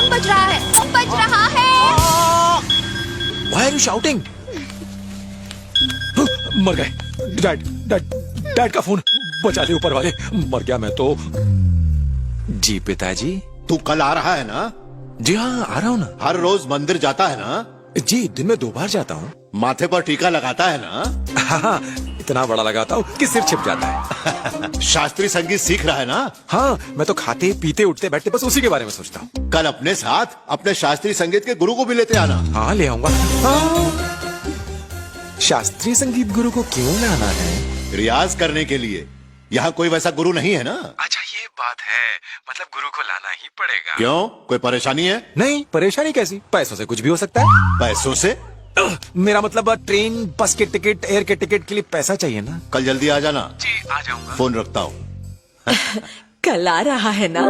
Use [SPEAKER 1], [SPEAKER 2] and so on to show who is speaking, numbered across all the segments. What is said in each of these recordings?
[SPEAKER 1] Phone बज रहा है, फोन बज रहा है।
[SPEAKER 2] Why are you shouting? मर गए। डैड डैड डैड का फोन बचा ले ऊपर वाले। मर गया मैं तो। जी पिताजी।
[SPEAKER 3] तू कल आ रहा है ना?
[SPEAKER 2] जी हाँ आ रहा हूँ ना।
[SPEAKER 3] हर रोज मंदिर जाता है ना?
[SPEAKER 2] जी दिन में 2 बार जाता हूँ।
[SPEAKER 3] माथे पर टीका लगाता है ना?
[SPEAKER 2] हाँ इतना बड़ा लगाता हूँ कि सिर छिप जाता है।
[SPEAKER 3] शास्त्रीय संगीत सीख रहा है ना?
[SPEAKER 2] हाँ मैं तो खाते पीते उठते बैठते बस उसी के बारे में सोचता हूँ।
[SPEAKER 3] कल अपने साथ अपने शास्त्रीय संगीत के गुरु को भी लेते आना।
[SPEAKER 2] हाँ ले आऊंगा। शास्त्रीय संगीत गुरु को क्यों लाना है?
[SPEAKER 3] रियाज करने के लिए। यहाँ कोई वैसा गुरु नहीं है ना?
[SPEAKER 2] अच्छा ये बात है, मतलब गुरु को लाना ही पड़ेगा।
[SPEAKER 3] क्यों, कोई परेशानी है?
[SPEAKER 2] नहीं परेशानी कैसी, पैसों से कुछ भी हो सकता है।
[SPEAKER 3] पैसों से?
[SPEAKER 2] मेरा मतलब ट्रेन बस के टिकट एयर के टिकट के लिए पैसा चाहिए ना।
[SPEAKER 3] कल जल्दी आ जाना।
[SPEAKER 2] जी आ जाऊंगा।
[SPEAKER 3] फोन रखता हूँ।
[SPEAKER 4] कल आ रहा है ना?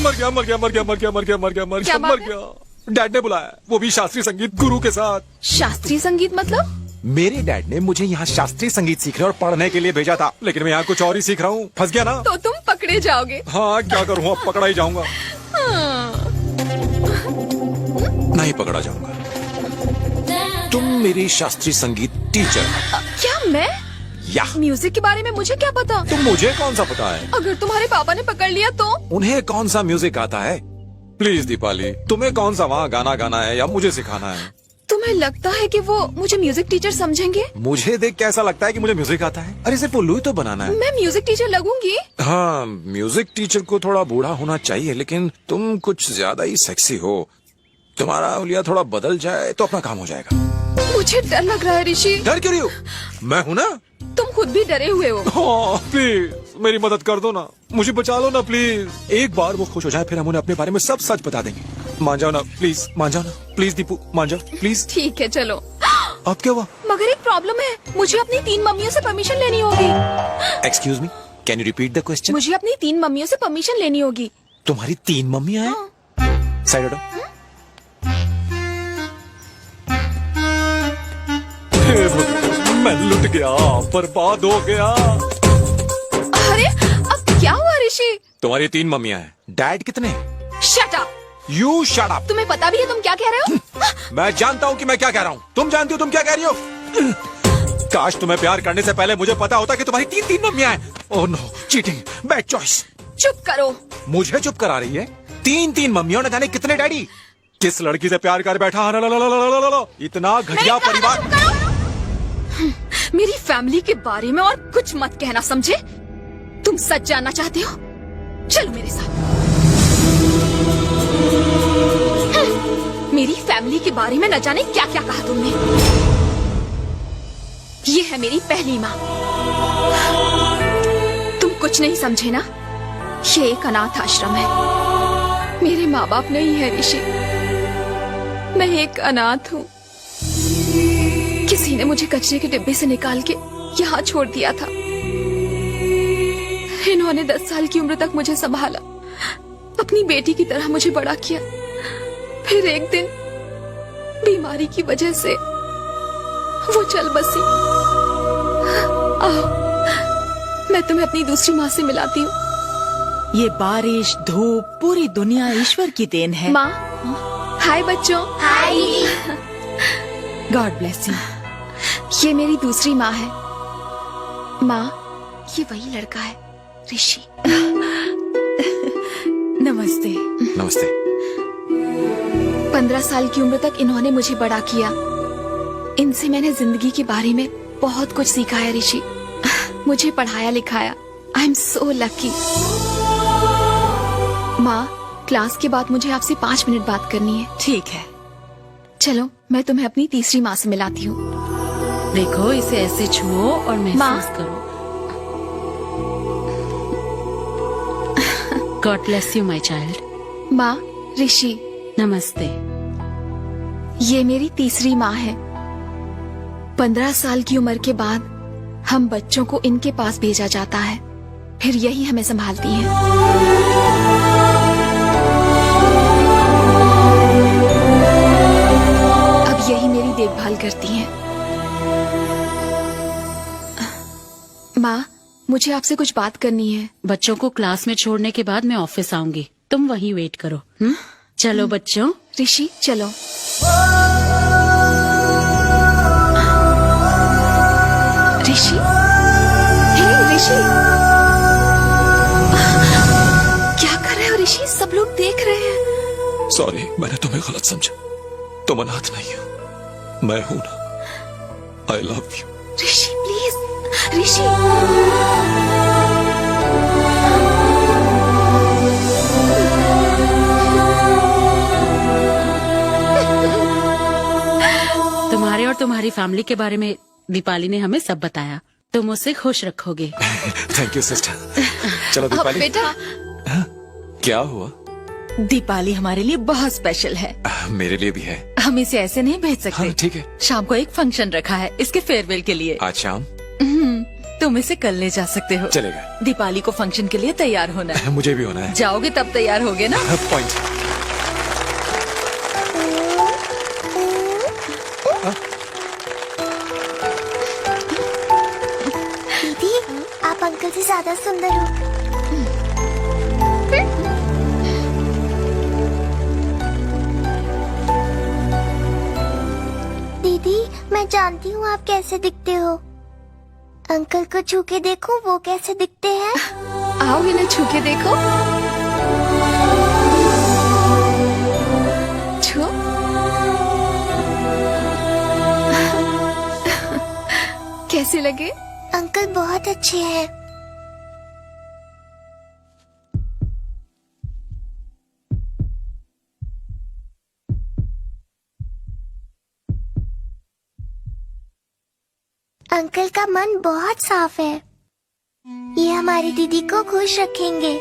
[SPEAKER 2] मर गया मर गया मर गया मर गया मर गया मर गया मर
[SPEAKER 1] क्या
[SPEAKER 2] गया
[SPEAKER 1] बात
[SPEAKER 2] मर गया। डैड ने बुलाया, वो भी शास्त्रीय संगीत गुरु के साथ।
[SPEAKER 1] शास्त्रीय संगीत मतलब?
[SPEAKER 2] मेरे डैड ने मुझे यहाँ शास्त्रीय संगीत सीखने और पढ़ने के लिए भेजा था, लेकिन मैं यहाँ कुछ और ही सीख रहा हूँ। फंस गया ना।
[SPEAKER 1] तो तुम पकड़े जाओगे।
[SPEAKER 2] हाँ क्या करूँ, अब पकड़ा ही जाऊंगा। नहीं पकड़ा जाऊंगा। तुम मेरी शास्त्रीय संगीत टीचर।
[SPEAKER 1] क्या मैं?
[SPEAKER 2] या
[SPEAKER 1] म्यूजिक के बारे में मुझे क्या पता?
[SPEAKER 2] तुम मुझे कौन सा पता है?
[SPEAKER 1] अगर तुम्हारे पापा ने पकड़ लिया तो?
[SPEAKER 2] उन्हें कौन सा म्यूजिक आता है? प्लीज दीपाली, तुम्हें कौन सा वहाँ गाना गाना है या मुझे सिखाना है?
[SPEAKER 1] तुम्हें लगता है कि वो मुझे म्यूजिक टीचर समझेंगे?
[SPEAKER 2] मुझे देख कैसा लगता है कि मुझे म्यूजिक आता है? अरे सिर्फ उल्लू ही तो बनाना है।
[SPEAKER 1] मैं म्यूजिक टीचर लगूंगी?
[SPEAKER 2] हाँ म्यूजिक टीचर को थोड़ा बूढ़ा होना चाहिए, लेकिन तुम कुछ ज्यादा ही सेक्सी हो। तुम्हारा हुलिया थोड़ा बदल जाए तो अपना काम हो जाएगा।
[SPEAKER 1] मुझे डर लग रहा है ऋषि।
[SPEAKER 2] डर क्यों रही हो? मैं हूँ ना।
[SPEAKER 1] तुम खुद भी डरे हुए हो।
[SPEAKER 2] हाँ, प्लीज मेरी मदद कर दो ना, मुझे बचा लो ना प्लीज। एक बार वो खुश हो जाए फिर हम उन्हें अपने बारे में सब सच बता देंगे। मान जाओ ना प्लीज, मान जाओ ना प्लीज दीपू, मान जाओ प्लीज।
[SPEAKER 1] ठीक है चलो।
[SPEAKER 2] अब क्या हुआ?
[SPEAKER 1] मगर एक प्रॉब्लम है, मुझे अपनी 3 मम्मियों से परमिशन लेनी होगी।
[SPEAKER 2] Excuse me, can you repeat the question?
[SPEAKER 1] मुझे अपनी 3 मम्मियों से परमिशन लेनी होगी।
[SPEAKER 2] तुम्हारी 3 मम्मियाँ हैं?
[SPEAKER 1] हाँ।
[SPEAKER 2] साइड हटो। मैं लुट गया, बर्बाद हो गया।
[SPEAKER 1] अरे अब क्या हुआ ऋषि?
[SPEAKER 2] तुम्हारी 3 मम्मियाँ हैं। डैड कितने?
[SPEAKER 1] Shut up.
[SPEAKER 2] You shut up.
[SPEAKER 1] तुम्हें पता भी है तुम क्या कह रहे हो?
[SPEAKER 2] मैं जानता हूँ कि मैं क्या कह रहा हूँ। तुम जानती हो तुम क्या कह रही हो? काश तुम्हें प्यार करने से पहले मुझे पता होता कि तुम्हारी 3 मम्मियाँ हैं। Oh no, cheating, bad choice.
[SPEAKER 1] चुप करो।
[SPEAKER 2] मुझे चुप करा रही है? 3 मम्मियों ने जाने कितने डैडी। किस लड़की से प्यार कर बैठा। इतना घटिया परिवार।
[SPEAKER 1] मेरी फैमिली के बारे में और कुछ मत कहना, समझे? तुम सच जानना चाहते हो? चलो मेरे साथ। मेरी फैमिली के बारे में न जाने क्या क्या कहा तुमने। ये है मेरी पहली माँ। तुम कुछ नहीं समझे ना? ये एक अनाथ आश्रम है। मेरे माँ बाप नहीं है ऋषि। मैं एक अनाथ हूँ। किसी ने मुझे कचरे के डिब्बे से निकाल के यहाँ छोड़ दिया था। इन्होंने 10 साल की उम्र तक मुझे संभाला, अपनी बेटी की तरह मुझे बड़ा किया। फिर एक दिन बीमारी की वजह से वो चल बसी। आओ, मैं तुम्हें अपनी दूसरी माँ से मिलाती हूँ।
[SPEAKER 4] ये बारिश धूप पूरी दुनिया ईश्वर की देन है।
[SPEAKER 1] माँ, हाय बच्चों। हाय।
[SPEAKER 4] God bless you.
[SPEAKER 1] ये मेरी दूसरी माँ है। माँ, ये वही लड़का है, ऋषि।
[SPEAKER 4] नमस्ते।
[SPEAKER 2] नमस्ते।
[SPEAKER 1] 15 साल की उम्र तक इन्होंने मुझे बड़ा किया। इनसे मैंने जिंदगी के बारे में बहुत कुछ सीखा है ऋषि। मुझे पढ़ाया लिखाया। I am so lucky. माँ, क्लास के बाद मुझे आपसे 5 मिनट बात करनी है।
[SPEAKER 4] ठीक है।
[SPEAKER 1] चलो मैं तुम्हें अपनी तीसरी माँ से मिलाती हूँ।
[SPEAKER 4] देखो इसे ऐसे छुओ और महसूस करो। God bless you my child.
[SPEAKER 1] माँ, ऋषि।
[SPEAKER 4] नमस्ते।
[SPEAKER 1] ये मेरी तीसरी माँ है। 15 साल की उम्र के बाद हम बच्चों को इनके पास भेजा जाता है, फिर यही हमें संभालती है। यही मेरी देखभाल करती हैं। माँ, मुझे आपसे कुछ बात करनी है।
[SPEAKER 4] बच्चों को क्लास में छोड़ने के बाद मैं ऑफिस आऊंगी। तुम वहीं वेट करो। चलो बच्चों।
[SPEAKER 1] ऋषि चलो। ऋषि, हे ऋषि, क्या कर रहे हो ऋषि? सब लोग देख रहे हैं।
[SPEAKER 2] सॉरी, मैंने तुम्हें गलत समझा। तुम अनाथ नहीं हो, मैं हूं ना। I love you.
[SPEAKER 1] Rishi please, Rishi.
[SPEAKER 4] तुम्हारे और तुम्हारी फैमिली के बारे में दीपाली ने हमें सब बताया। तुम उसे खुश रखोगे।
[SPEAKER 2] Thank you sister. चलो दीपाली।
[SPEAKER 1] बेटा,
[SPEAKER 2] क्या हुआ?
[SPEAKER 5] दीपाली हमारे लिए बहुत स्पेशल है।
[SPEAKER 2] मेरे लिए भी है।
[SPEAKER 5] हम इसे ऐसे नहीं भेज सकते।
[SPEAKER 2] हाँ ठीक है।
[SPEAKER 5] शाम को एक फंक्शन रखा है इसके फेयरवेल के लिए।
[SPEAKER 2] आज शाम?
[SPEAKER 5] तुम इसे कल ले जा सकते हो।
[SPEAKER 2] चलेगा।
[SPEAKER 5] दीपाली को फंक्शन के लिए तैयार होना है।
[SPEAKER 2] मुझे भी होना है।
[SPEAKER 5] जाओगे तब तैयार होगे ना?
[SPEAKER 2] पॉइंट।
[SPEAKER 6] दीदी, आप अंकल से ज्यादा सुंदर हो। दीदी, मैं जानती हूँ आप कैसे दिखते हो। अंकल को छू के देखो वो कैसे दिखते हैं।
[SPEAKER 1] आओ इन्हें छू के देखो। छू। कैसे लगे?
[SPEAKER 6] अंकल बहुत अच्छे हैं। अंकल का मन बहुत साफ है। ये हमारी दीदी को खुश रखेंगे।